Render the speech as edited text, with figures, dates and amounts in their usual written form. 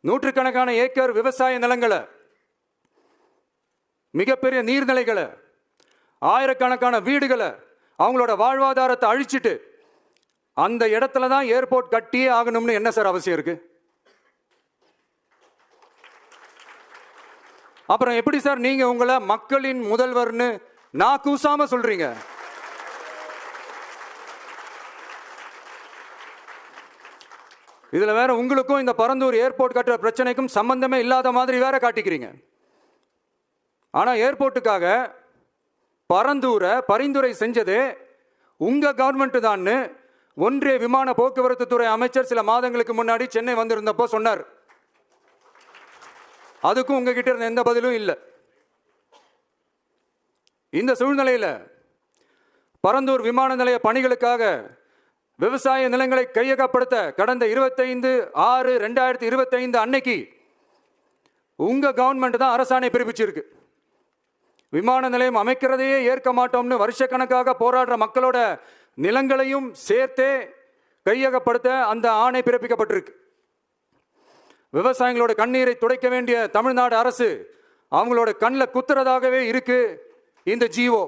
நூற்றுக்கணக்கான ஏக்கர் விவசாய நிலங்களை, மிகப்பெரிய நீர்நிலைகளை, ஆயிரக்கணக்கான வீடுகளை, அவங்களோட வாழ்வாதாரத்தை அழிச்சிட்டு அந்த இடத்துல தான் ஏர்போர்ட் கட்டியே ஆகணும்னு என்ன சார் அவசியம் இருக்கு? அப்புறம் எப்படி சார் நீங்க உங்களை மக்களின் முதல்வர்னு நான் கூசாம சொல்றீங்க? இதுல வேற உங்களுக்கும் இந்த பரந்தூர் ஏர்போர்ட் கட்டுற பிரச்சனைக்கும் சம்பந்தமே இல்லாத மாதிரி வேற காட்டிக்கிறீங்க. ஆனா ஏர்போர்ட்டுக்காக பரந்தூரை பரிந்துரை செஞ்சதே உங்க கவர்மெண்ட் தான் ஒன்றிய விமான போக்குவரத்து துறை அமைச்சர் சில மாதங்களுக்கு முன்னாடி சென்னை வந்திருந்தப்போ சொன்னார். அதுக்கும் உங்ககிட்ட இருந்த எந்த பதிலும் இல்லை. இந்த சூழ்நிலையில் பரந்தூர் விமான நிலைய பணிகளுக்காக விவசாய நிலங்களை கையகப்படுத்த கடந்த 25/6/2025 அன்னைக்கு உங்க கவர்மெண்ட் தான் அரசாணை பிறப்பிச்சிருக்கு. விமான நிலையம் அமைக்கிறதையே ஏற்க மாட்டோம்னு வருஷக்கணக்காக போராடுற மக்களோட நிலங்களையும் சேர்த்தே கையகப்படுத்த அந்த ஆணை பிறப்பிக்கப்பட்டிருக்கு. விவசாயிகளோட கண்ணீரை துடைக்க வேண்டிய தமிழ்நாடு அரசு அவங்களோட கண்ணில் குத்துறதாகவே இருக்கு இந்த ஜீவோ.